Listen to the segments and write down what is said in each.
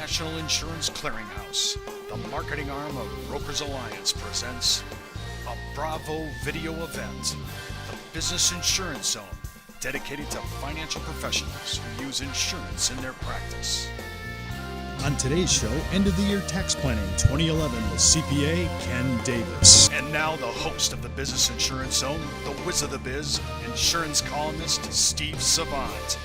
National Insurance Clearinghouse, the marketing arm of Brokers Alliance, presents a Bravo video event, the Business Insurance Zone, dedicated to financial professionals who use insurance in their practice. On today's show, end of the year tax planning 2011 with CPA Ken Davis. And now the host of the Business Insurance Zone, the whiz of the biz, insurance columnist Steve Savant.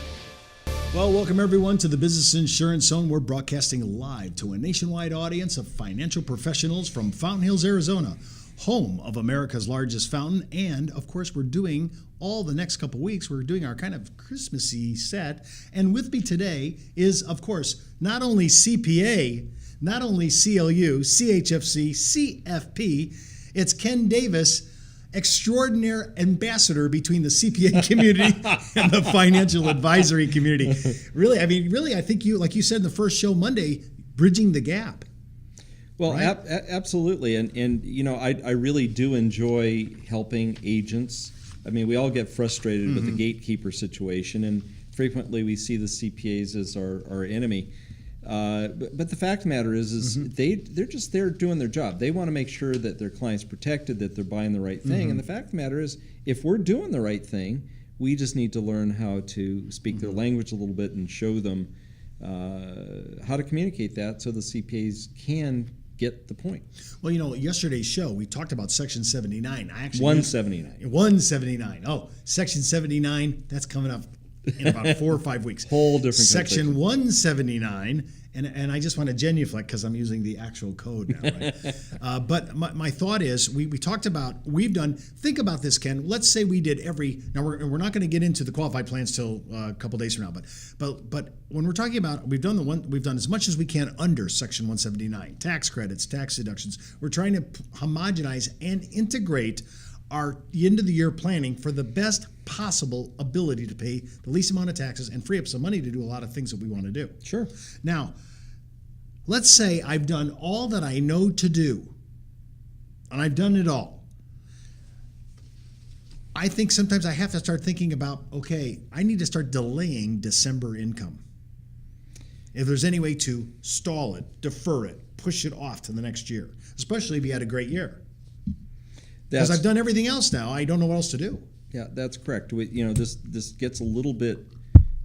Well, welcome everyone to the Business Insurance Zone. We're broadcasting live to a nationwide audience of financial professionals from Fountain Hills, Arizona, home of America's largest fountain. And of course, we're doing all the next couple weeks, we're doing our kind of Christmassy set. And with me today is, of course, not only CPA, not only CLU, ChFC, CFP, it's Ken Davis, extraordinary ambassador between the CPA community and the financial advisory community. Really, I think you, like you said in the first show Monday, bridging the gap. Well, right? Absolutely. And you know, I really do enjoy helping agents. I mean, we all get frustrated with the gatekeeper situation, and frequently we see the CPAs as our enemy. But the fact of the matter is they're just there doing their job. They want to make sure that their client's protected, that they're buying the right thing. And the fact of the matter is, if we're doing the right thing, we just need to learn how to speak their language a little bit and show them how to communicate that so the CPAs can get the point. Well, you know, yesterday's show, we talked about Section 79. 179. 179. Oh, Section 79, that's coming up in about 4 or 5 weeks. Whole different Section 179, and I just want to genuflect because I'm using the actual code now, right? But my thought is, we talked about, think about this, Ken. Let's say we did now we're not going to get into the qualified plans till a couple days from now, but when we're talking about, we've done as much as we can under Section 179, tax credits, tax deductions. We're trying to homogenize and integrate our end of the year planning for the best possible ability to pay the least amount of taxes and free up some money to do a lot of things that we want to do. Sure. Now, let's say I've done all that I know to do, and I've done it all. I think sometimes I have to start thinking about, okay, I need to start delaying December income. If there's any way to stall it, defer it, push it off to the next year, especially if you had a great year. Because I've done everything else now. I don't know what else to do. Yeah, that's correct. This gets a little bit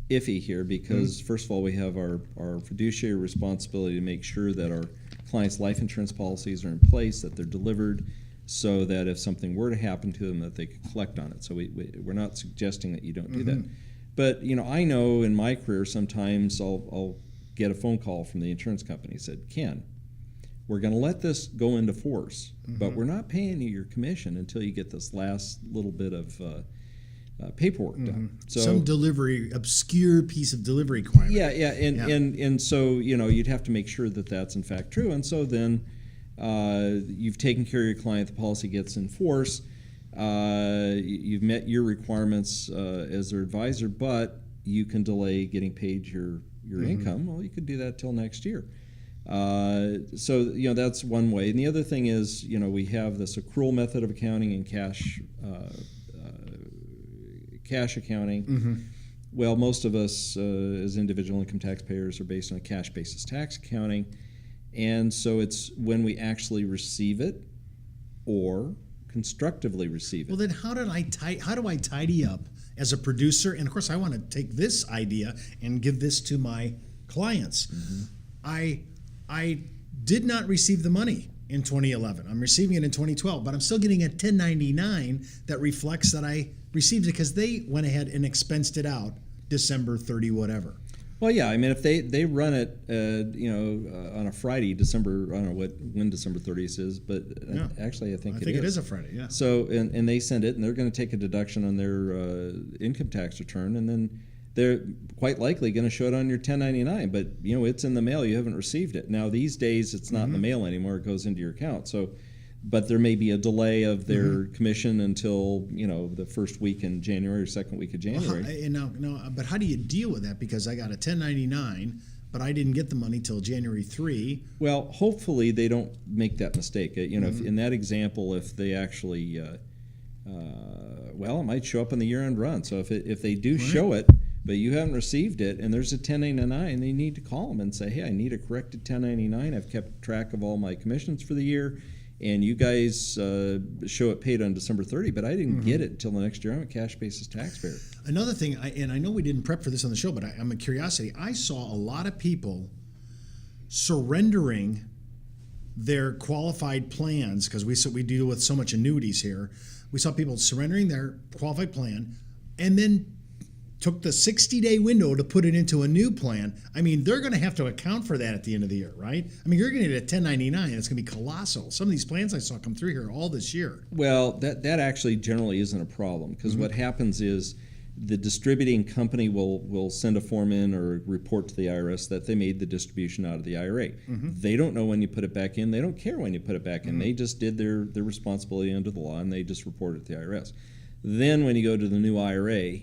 iffy here because, first of all, we have our fiduciary responsibility to make sure that our clients' life insurance policies are in place, that they're delivered, so that if something were to happen to them, that they could collect on it. So we're not suggesting that you don't do that. But, you know, I know in my career sometimes I'll get a phone call from the insurance company that said, Ken, we're going to let this go into force, but we're not paying you your commission until you get this last little bit of paperwork done. So some obscure piece of delivery requirement. Yeah, and so, you know, you'd have to make sure that that's in fact true. And so then you've taken care of your client, the policy gets in force, you've met your requirements as their advisor, but you can delay getting paid your income. Well, you could do that till next year. So, you know, that's one way. And the other thing is, you know, we have this accrual method of accounting and cash accounting. Well, most of us as individual income taxpayers are based on a cash basis tax accounting. And so it's when we actually receive it or constructively receive it. Well, then how do I tidy up as a producer? And of course, I want to take this idea and give this to my clients. I did not receive the money in 2011. I'm receiving it in 2012, but I'm still getting a 1099 that reflects that I received it because they went ahead and expensed it out December 30, whatever. Well, yeah, I mean, if they run it, on a Friday, I don't know when December 30th is, but actually I think it is a Friday, yeah. So, and they send it, and they're going to take a deduction on their income tax return, and then they're quite likely going to show it on your 1099, but you know it's in the mail. You haven't received it. Now these days it's not in the mail anymore. It goes into your account. So, but there may be a delay of their commission until the first week in January or second week of January. But how do you deal with that? Because I got a 1099, but I didn't get the money till January 3. Well, hopefully they don't make that mistake. If, in that example, if they actually, it might show up on the year-end run. So if they do show it, but you haven't received it, and there's a 1099, they need to call them and say, hey, I need a corrected 1099. I've kept track of all my commissions for the year, and you guys show it paid on December 30, but I didn't get it until the next year. I'm a cash basis taxpayer. Another thing, and I know we didn't prep for this on the show, but I'm a curiosity. I saw a lot of people surrendering their qualified plans, because we deal with so much annuities here. We saw people surrendering their qualified plan and then took the 60-day window to put it into a new plan. I mean, they're going to have to account for that at the end of the year, right? I mean, you're going to get a 1099. It's going to be colossal. Some of these plans I saw come through here all this year. Well, that actually generally isn't a problem, because what happens is the distributing company will send a form in or report to the IRS that they made the distribution out of the IRA. They don't know when you put it back in. They don't care when you put it back in. They just did their responsibility under the law, and they just report it to the IRS. Then when you go to the new IRA,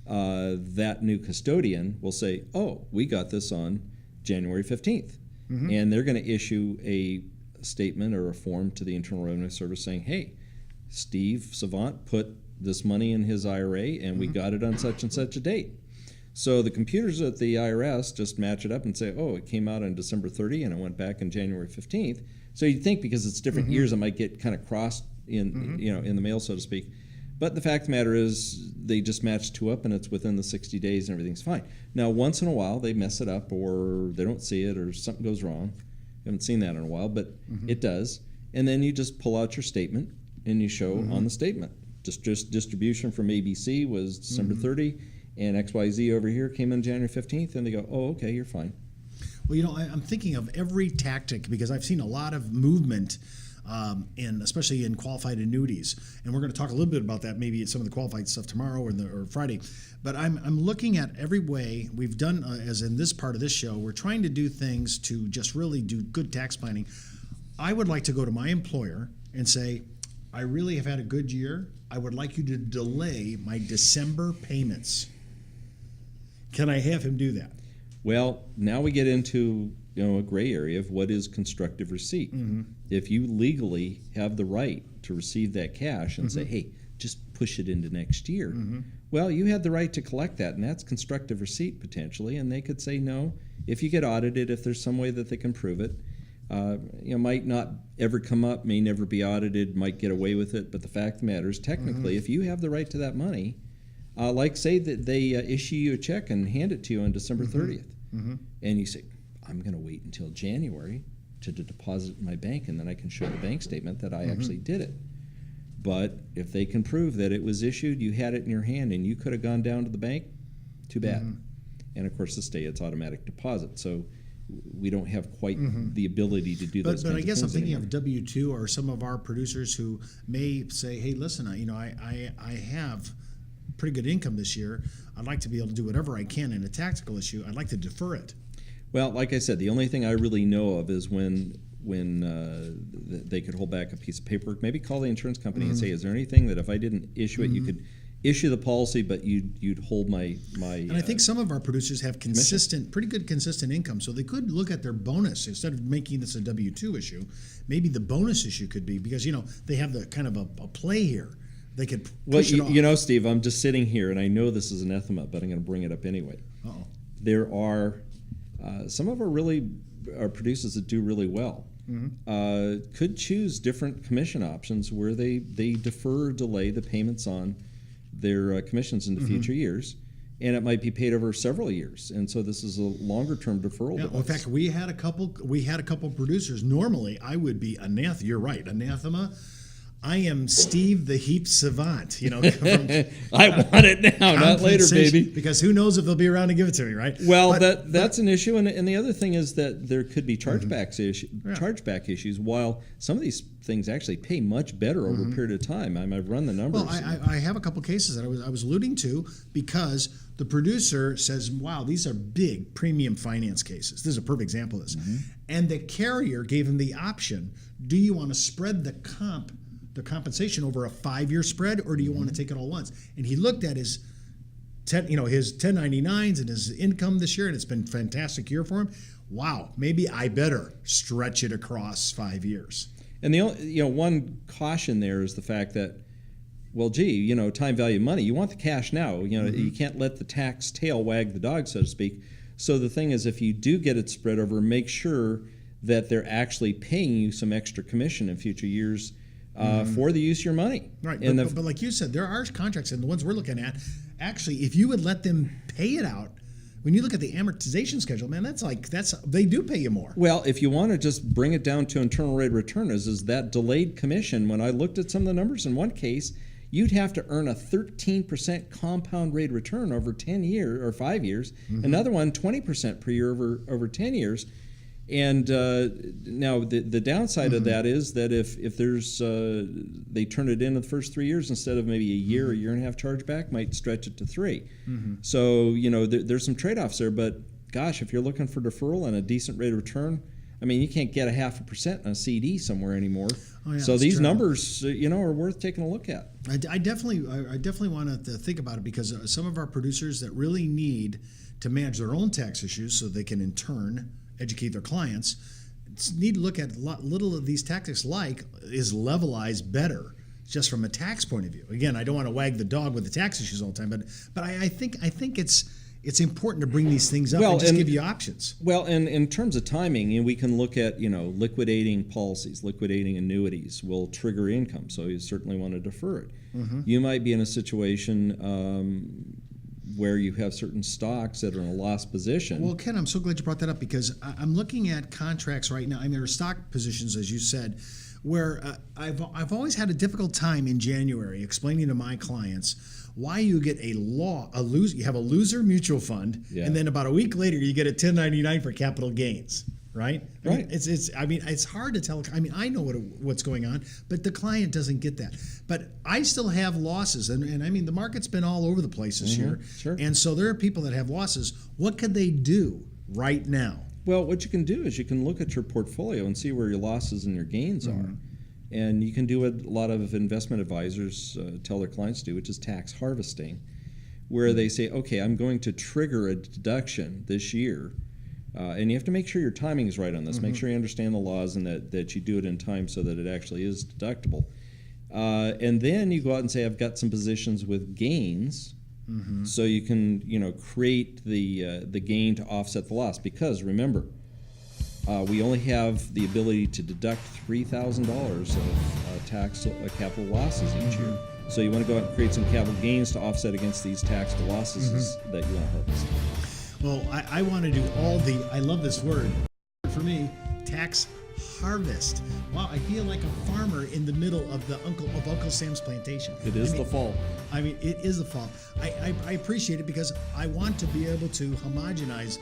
that new custodian will say, oh, we got this on January 15th. And they're going to issue a statement or a form to the Internal Revenue Service saying, hey, Steve Savant put this money in his IRA, and we got it on such and such a date. So the computers at the IRS just match it up and say, oh, it came out on December 30 and it went back on January 15th. So you'd think because it's different years, it might get kind of crossed in, in the mail, so to speak. But the fact of the matter is they just match two up, and it's within the 60 days and everything's fine. Now, once in a while, they mess it up, or they don't see it, or something goes wrong. Haven't seen that in a while, but it does. And then you just pull out your statement, and you show on the statement. Just distribution from ABC was December 30, and XYZ over here came in January 15th, and they go, oh, okay, you're fine. Well, I'm thinking of every tactic, because I've seen a lot of movement especially in qualified annuities, and we're going to talk a little bit about that maybe at some of the qualified stuff tomorrow or Friday. But I'm looking at every way we've done, as in this part of this show, we're trying to do things to just really do good tax planning. I would like to go to my employer and say, I really have had a good year. I would like you to delay my December payments. Can I have him do that? Well, now we get into a gray area of what is constructive receipt. If you legally have the right to receive that cash and say, hey, just push it into next year, well, you had the right to collect that, and that's constructive receipt potentially, and they could say no. If you get audited, if there's some way that they can prove it, might not ever come up, may never be audited, might get away with it, but the fact of the matter is, technically, if you have the right to that money, like say that they issue you a check and hand it to you on December 30th, and you say, I'm going to wait until January to deposit in my bank, and then I can show the bank statement that I actually did it. But if they can prove that it was issued, you had it in your hand, and you could have gone down to the bank, too bad. And of course, this day it's automatic deposit, so we don't have quite the ability to do those. But I guess I'm thinking anymore. of W-2 or some of our producers who may say, "Hey, listen, I have pretty good income this year. I'd like to be able to do whatever I can in a tactical issue. I'd like to defer it." Well, like I said, the only thing I really know of is when they could hold back a piece of paperwork. Maybe call the insurance company and say, "Is there anything that if I didn't issue it, you could issue the policy, but you'd hold my." And I think some of our producers have pretty good consistent income, so they could look at their bonus instead of making this a W-2 issue. Maybe the bonus issue could be because they have the kind of a play here. They could push it off. Steve, I'm just sitting here, and I know this is anathema, but I'm going to bring it up anyway. Uh-oh. There are some of our producers that do really well. Could choose different commission options where they defer or delay the payments on their commissions into future years, and it might be paid over several years. And so this is a longer term deferral. Yeah, in fact, we had a couple producers. Normally, I would be anathema. You're right, anathema. I am Steve the Heap Savant. I want it now, not later, baby. Because who knows if they'll be around to give it to me, right? Well, that's an issue, and the other thing is that there could be chargeback issues. While some of these things actually pay much better over a period of time. I've run the numbers. Well, I have a couple cases that I was alluding to because the producer says, "Wow, these are big premium finance cases." This is a perfect example of this, and the carrier gave him the option: do you want to spread the compensation over a 5-year spread, or do you want to take it all once? And he looked at his 1099s and his income this year, and it's been a fantastic year for him. Wow, maybe I better stretch it across 5 years. And the one caution there is the fact that well, gee, time value of money. You want the cash now. You can't let the tax tail wag the dog, so to speak. So the thing is, if you do get it spread over, make sure that they're actually paying you some extra commission in future years for the use of your money. Right, And but like you said, there are contracts, and the ones we're looking at, actually, if you would let them pay it out, when you look at the amortization schedule, man, they do pay you more. Well, if you want to just bring it down to internal rate of return, is that delayed commission. When I looked at some of the numbers in one case, you'd have to earn a 13% compound rate of return over 10 years or 5 years. Another one, 20% per year over 10 years. And now the downside of that is that if there's they turn it in the first 3 years instead of maybe a year and a half chargeback, might stretch it to 3. So there's some trade-offs there. But gosh, if you're looking for deferral and a decent rate of return, I mean, you can't get a 0.5% on a CD somewhere anymore. Oh, yeah, so that's these true. numbers, are worth taking a look at. I definitely want to think about it, because some of our producers that really need to manage their own tax issues so they can in turn educate their clients need to look at little of these tactics, like is levelized better just from a tax point of view. Again, I don't want to wag the dog with the tax issues all the time, but I think it's important to bring these things up and just give you options. Well, and in terms of timing, we can look at liquidating policies, liquidating annuities will trigger income, so you certainly want to defer it. You might be in a situation where you have certain stocks that are in a loss position. Well, Ken, I'm so glad you brought that up, because I'm looking at contracts right now. I mean, there are stock positions, as you said, where I've always had a difficult time in January explaining to my clients why you get you have a loser mutual fund, and then about a week later you get a 1099 for capital gains. Right. Right. It's hard to tell. I mean, I know what's going on, but the client doesn't get that. But I still have losses, and I mean, the market's been all over the place this year. Sure. And so there are people that have losses. What could they do right now? Well, what you can do is you can look at your portfolio and see where your losses and your gains are. And you can do what a lot of investment advisors tell their clients to do, which is tax harvesting, where they say, okay, I'm going to trigger a deduction this year. And you have to make sure your timing is right on this. Make sure you understand the laws and that you do it in time so that it actually is deductible. And then you go out and say, I've got some positions with gains, so you can create the gain to offset the loss. Because remember, we only have the ability to deduct $3,000 of tax capital losses each year. So you want to go out and create some capital gains to offset against these taxable losses that you want to harvest. Well, I want to do I love this word, for me, tax harvest. Wow, I feel like a farmer in the middle of Uncle Sam's plantation. It is the fall. I mean, it is the fall. I appreciate it, because I want to be able to homogenize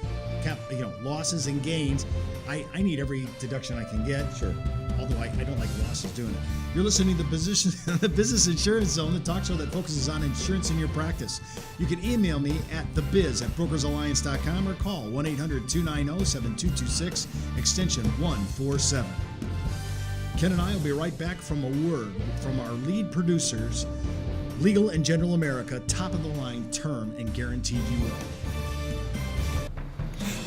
losses and gains. I need every deduction I can get. Sure. Although I don't like losses doing it. You're listening to the Business Insurance Zone, the talk show that focuses on insurance in your practice. You can email me at thebiz@brokersalliance.com or call 1-800-290-7226, extension 147. Ken and I will be right back from a word from our lead producers, Legal & General America, top of the line term and guaranteed UL.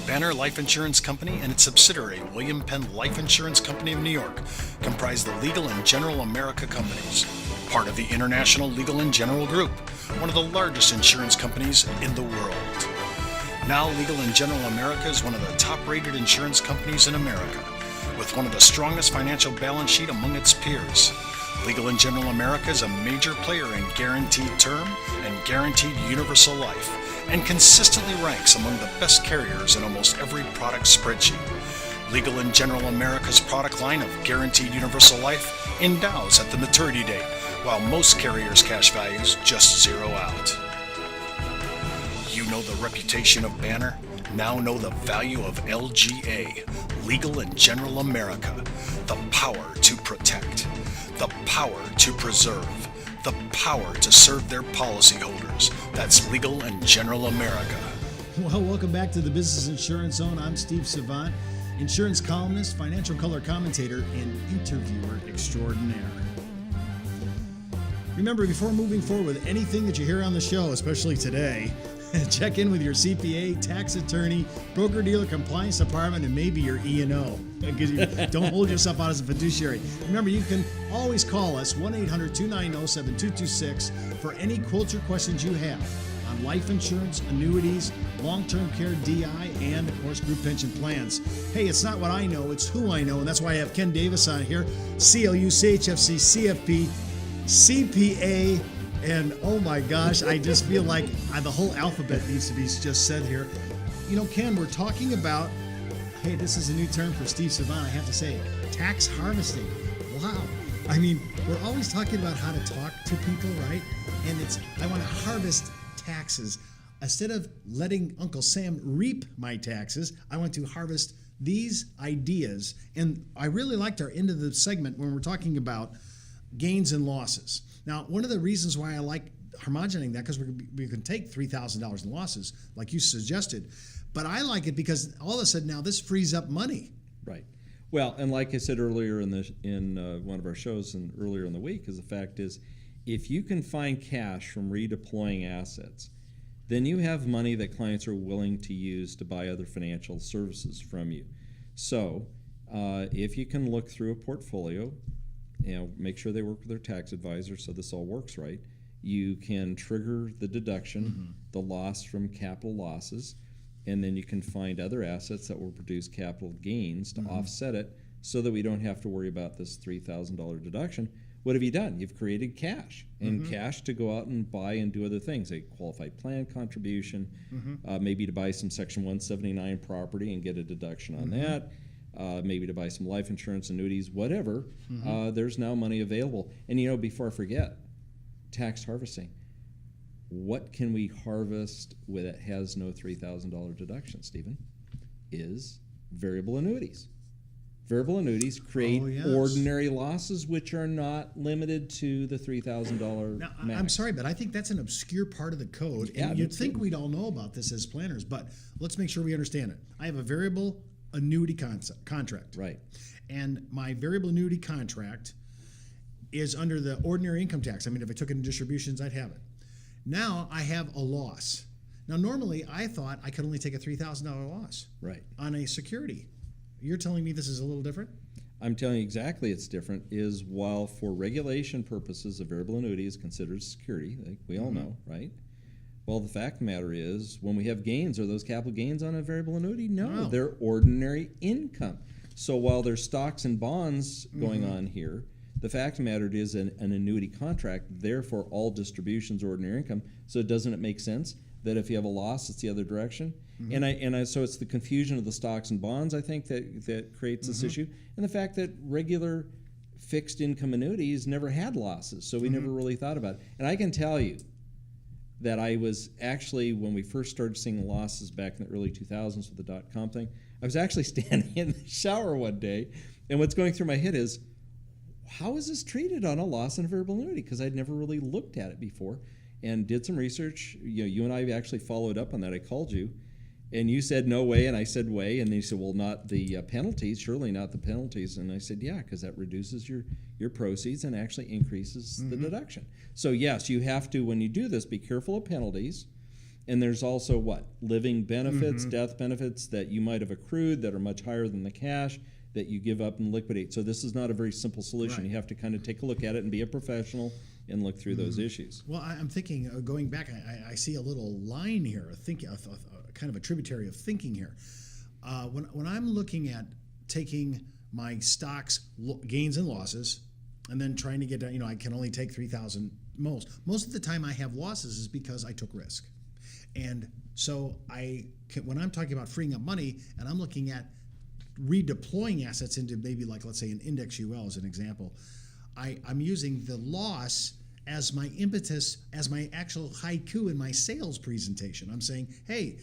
Banner Life Insurance Company and its subsidiary, William Penn Life Insurance Company of New York, comprise the Legal & General America companies, part of the International Legal & General Group, one of the largest insurance companies in the world. Now, Legal & General America is one of the top-rated insurance companies in America, with one of the strongest financial balance sheet among its peers. Legal & General America is a major player in guaranteed term and guaranteed universal life, and consistently ranks among the best carriers in almost every product spreadsheet. Legal & General America's product line of guaranteed universal life endows at the maturity date, while most carriers' cash values just zero out. You know the reputation of Banner? Now know the value of LGA, Legal & General America. The power to protect, the power to preserve, the power to serve their policyholders. That's Legal & General America. Well, welcome back to the Business Insurance Zone. I'm Steve Savant, insurance columnist, financial color commentator, and interviewer extraordinaire. Remember, before moving forward with anything that you hear on the show, especially today, Check in with your CPA, tax attorney, broker-dealer, compliance department, and maybe your E&O. Because you don't hold yourself out as a fiduciary. Remember, you can always call us 1-800-290-7226 for any quotes or questions you have on life insurance, annuities, long-term care, DI, and, of course, group pension plans. Hey, it's not what I know, it's who I know, and that's why I have Ken Davis on here, CLU, ChFC, CFP, CPA, and oh my gosh, I just feel like the whole alphabet needs to be just said here. You know, Ken, we're talking about, hey, this is a new term for Steve Savant, I have to say, tax harvesting. Wow. I mean, we're always talking about how to talk to people, right? And I want to harvest taxes. Instead of letting Uncle Sam reap my taxes, I want to harvest these ideas. And I really liked our end of the segment when we're talking about gains and losses. Now, one of the reasons why I like homogeneizing that, because we can take $3,000 in losses, like you suggested, but I like it because all of a sudden now this frees up money. Right. Well, and like I said earlier in one of our shows and earlier in the week, is the fact is, if you can find cash from redeploying assets, then you have money that clients are willing to use to buy other financial services from you. So if you can look through a portfolio, make sure they work with their tax advisor so this all works right. You can trigger the deduction, the loss from capital losses, and then you can find other assets that will produce capital gains to offset it so that we don't have to worry about this $3,000 deduction. What have you done? You've created cash, and cash to go out and buy and do other things, a qualified plan contribution, maybe to buy some Section 179 property and get a deduction on that. Maybe to buy some life insurance, annuities, whatever, there's now money available. And before I forget, tax harvesting. What can we harvest that has no $3,000 deduction, Stephen? Is variable annuities. Variable annuities create ordinary losses, which are not limited to the $3,000 Now, max. I'm sorry, but I think that's an obscure part of the code. Yeah, and you'd think we'd all know about this as planners, but let's make sure we understand it. I have a variable annuity contract. Right. And my variable annuity contract is under the ordinary income tax. I mean, if I took it in distributions, I'd have it. Now I have a loss. Now, normally I thought I could only take a $3,000 loss on a security. You're telling me this is a little different? I'm telling you exactly it's different, is while for regulation purposes, a variable annuity is considered security, like we all know, right? Well, the fact of the matter is, when we have gains, are those capital gains on a variable annuity? No, they're ordinary income. So while there's stocks and bonds going on here, the fact of the matter is an annuity contract, therefore all distributions are ordinary income. So doesn't it make sense that if you have a loss, it's the other direction? So it's the confusion of the stocks and bonds, I think, that creates this issue, and the fact that regular fixed income annuities never had losses, so we never really thought about it. And I can tell you that I was actually, when we first started seeing losses back in the early 2000s with the dot-com thing, I was actually standing in the shower one day, and what's going through my head is, how is this treated on a loss in a variable annuity? Because I'd never really looked at it before and did some research. You and I actually followed up on that. I called you, and you said no way, and I said way, and you said, well, not the penalties, surely not the penalties. And I said, yeah, because that reduces your proceeds and actually increases the deduction. So yes, you have to, when you do this, be careful of penalties. And there's also what? Living benefits, death benefits that you might have accrued that are much higher than the cash that you give up and liquidate. So this is not a very simple solution. You have to kind of take a look at it and be a professional and look through those issues. Well, I'm thinking, going back, I see a little line here, kind of a tributary of thinking here. When I'm looking at taking my stocks gains and losses, and then trying to get down, I can only take 3,000 most. Most of the time I have losses is because I took risk. And so when I'm talking about freeing up money, and I'm looking at redeploying assets into maybe, like, let's say an index UL as an example, I'm using the loss as my impetus, as my actual haiku in my sales presentation. I'm saying, hey,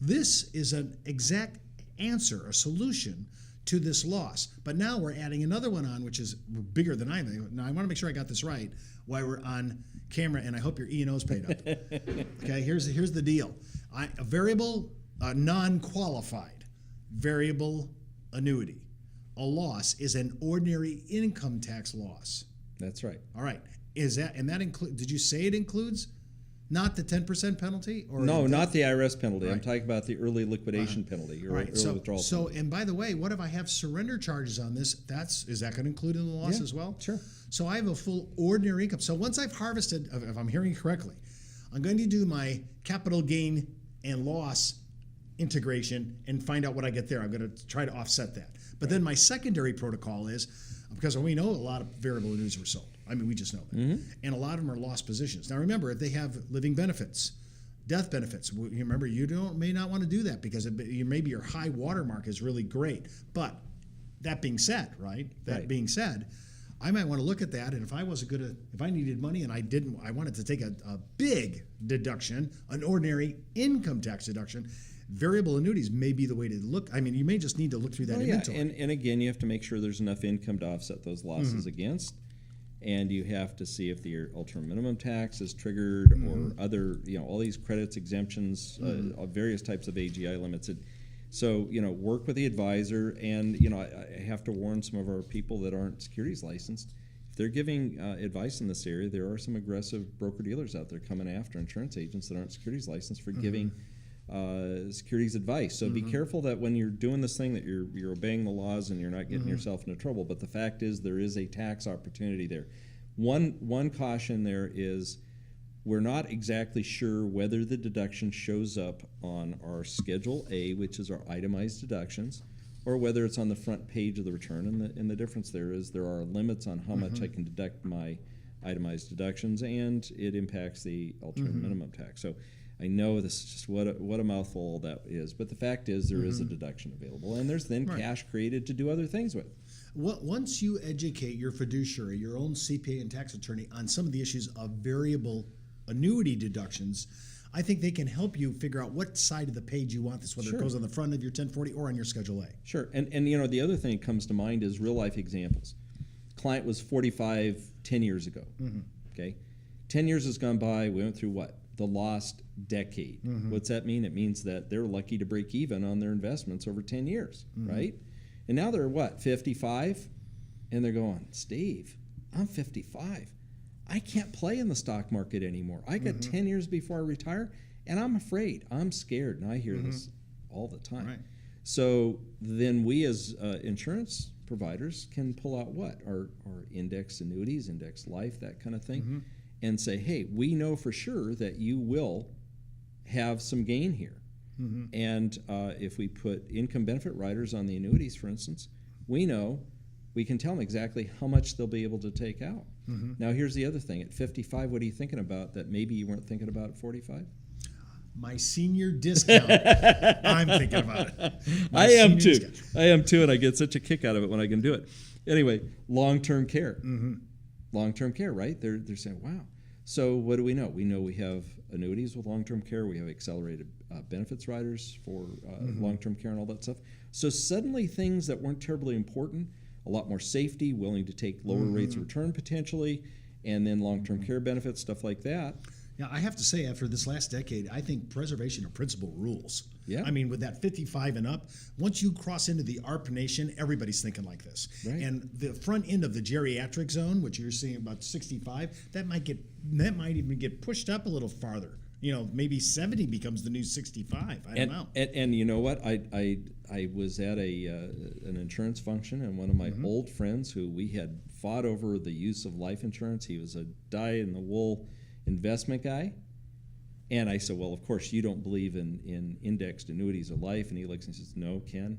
this is an exact answer, a solution to this loss. But now we're adding another one on, which is bigger than I am. Now I want to make sure I got this right while we're on camera, and I hope your E&O's paid up. Okay, here's the deal. A variable, non-qualified variable annuity, a loss, is an ordinary income tax loss. That's right. All right. Is that, and that include? Did you say it includes Not the 10% penalty? Or No, not the IRS penalty. I'm Right. talking about the early liquidation penalty or Right. early So, withdrawal so, penalty. and by the way, what if I have surrender charges on this? Is that going to include in the loss Yeah, as well? sure. So I have a full ordinary income. So once I've harvested, if I'm hearing correctly, I'm going to do my capital gain and loss integration and find out what I get there. I'm going to try to offset that. But then my secondary protocol is, because we know a lot of variable annuities were sold. I mean, we just know that. And a lot of them are lost positions. Now remember, if they have living benefits, death benefits, you remember, may not want to do that because maybe your high watermark is really great. But that being said, being said, I might want to look at that, and if I needed money and I wanted to take a big deduction, an ordinary income tax deduction, variable annuities may be the way to look. I mean, you may just need to look through that inventory. And again, you have to make sure there's enough income to offset those losses against, and you have to see if the ultimate minimum tax is triggered or other, all these credits, exemptions, various types of AGI limits. So, work with the advisor, and, I have to warn some of our people that aren't securities licensed. If they're giving advice in this area, there are some aggressive broker-dealers out there coming after insurance agents that aren't securities licensed for giving securities advice. So be careful that when you're doing this thing that you're obeying the laws and you're not getting yourself into trouble. But the fact is there is a tax opportunity there. One caution there is we're not exactly sure whether the deduction shows up on our Schedule A, which is our itemized deductions, or whether it's on the front page of the return. And the difference there is there are limits on how much I can deduct my itemized deductions, and it impacts the ultimate minimum tax. So I know this is just what a mouthful that is, but the fact is there is a deduction available, and there's then cash created to do other things with. Once you educate your fiduciary, your own CPA and tax attorney on some of the issues of variable annuity deductions, I think they can help you figure out what side of the page you want this, whether it goes on the front of your 1040 or on your Schedule A. Sure, and the other thing that comes to mind is real life examples. Client was 45 10 years ago. Okay, 10 years has gone by. We went through what? The lost decade. What's that mean? It means that they're lucky to break even on their investments over 10 years, right? And now they're what, 55? And they're going, Steve, I'm 55. I can't play in the stock market anymore. I got 10 years before I retire, and I'm afraid. I'm scared. And I hear this all the time. Right. So then we as insurance providers can pull out what? Our index annuities, index life, that kind of thing, and say, hey, we know for sure that you will have some gain here. And if we put income benefit riders on the annuities, for instance, we know we can tell them exactly how much they'll be able to take out. Now, here's the other thing. At 55, what are you thinking about that maybe you weren't thinking about at 45? My senior discount. I'm thinking about it. I am too, and I get such a kick out of it when I can do it. Anyway, long-term care. Long-term care, right? They're saying, wow. So what do we know? We know we have annuities with long-term care. We have accelerated benefits riders for long-term care and all that stuff. So suddenly things that weren't terribly important, a lot more safety, willing to take lower rates of return potentially, and then long-term care benefits, stuff like that. Yeah, I have to say, after this last decade, I think preservation of principle rules. Yeah. I mean, with that 55 and up, once you cross into the ARP nation, everybody's thinking like this. Right. And the front end of the geriatric zone, which you're seeing about 65, that might even get pushed up a little farther. Maybe 70 becomes the new 65. I don't know. And you know what? I was at an insurance function, and one of my old friends who we had fought over the use of life insurance, he was a die-in-the-wool investment guy. And I said, well, of course, you don't believe in indexed annuities or life. And he looks and says, no, Ken,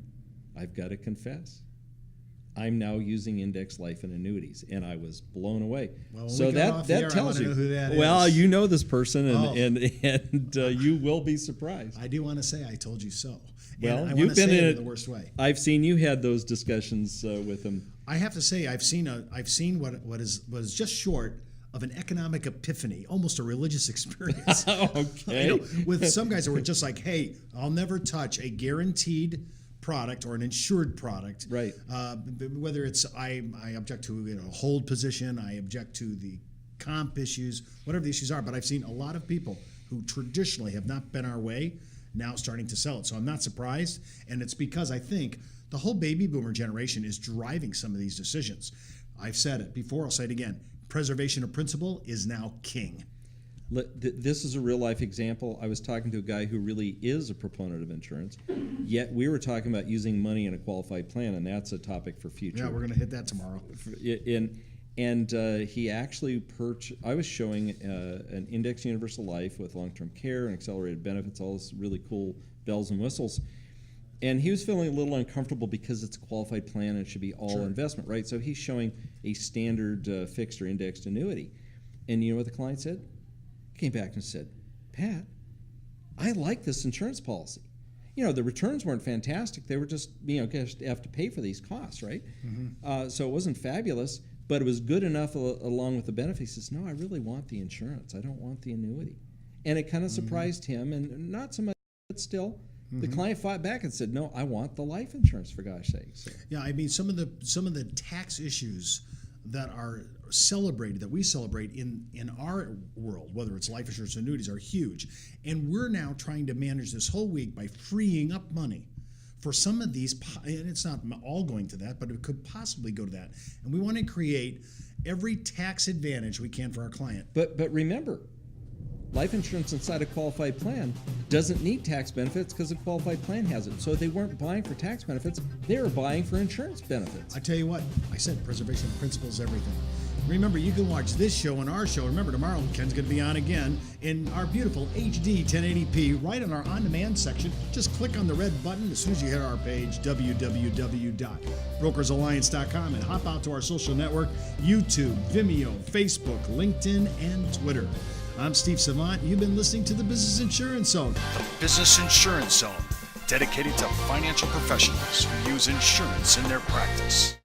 I've got to confess. I'm now using index life and annuities, and I was blown away. Well, so that tells you. Know who that well, is. you know this person, and you will be surprised. I do want to say I told you so. Well, and I you've been in it the worst way. I've seen you had those discussions with him. I have to say I've seen what was just short of an economic epiphany, almost a religious experience. Okay. With some guys that were just like, hey, I'll never touch a guaranteed product or an insured product. Right. Whether it's I object to a hold position, I object to the comp issues, whatever the issues are. But I've seen a lot of people who traditionally have not been our way now starting to sell it. So I'm not surprised. And it's because I think the whole baby boomer generation is driving some of these decisions. I've said it before, I'll say it again. Preservation of principle is now king. This is a real life example. I was talking to a guy who really is a proponent of insurance, yet we were talking about using money in a qualified plan, and that's a topic for future. Yeah, we're going to hit that tomorrow. He actually I was showing an index universal life with long-term care and accelerated benefits, all this really cool bells and whistles. And he was feeling a little uncomfortable because it's a qualified plan and it should be all investment, right? So he's showing a standard fixed or indexed annuity. And you know what the client said? Came back and said, Pat, I like this insurance policy. The returns weren't fantastic. They were just, have to pay for these costs, right? Mm-hmm. So it wasn't fabulous, but it was good enough along with the benefits. He says, no, I really want the insurance. I don't want the annuity. And it kind of surprised him, and not so much, but still. The client fought back and said, "No, I want the life insurance, for gosh sakes." So. Yeah, I mean, some of the tax issues that are celebrated, that we celebrate in our world, whether it's life insurance or annuities, are huge. And we're now trying to manage this whole week by freeing up money for some of these, and it's not all going to that, but it could possibly go to that. And we want to create every tax advantage we can for our client. But remember, life insurance inside a qualified plan doesn't need tax benefits because a qualified plan has it. So they weren't buying for tax benefits, they were buying for insurance benefits. I tell you what, I said preservation of principle is everything. Remember, you can watch this show and our show. Remember, tomorrow Ken's going to be on again in our beautiful HD 1080p right on our on-demand section. Just click on the red button as soon as you hit our page, www.brokersalliance.com, and hop out to our social network, YouTube, Vimeo, Facebook, LinkedIn, and Twitter. I'm Steve Savant. You've been listening to the Business Insurance Zone. The Business Insurance Zone, dedicated to financial professionals who use insurance in their practice.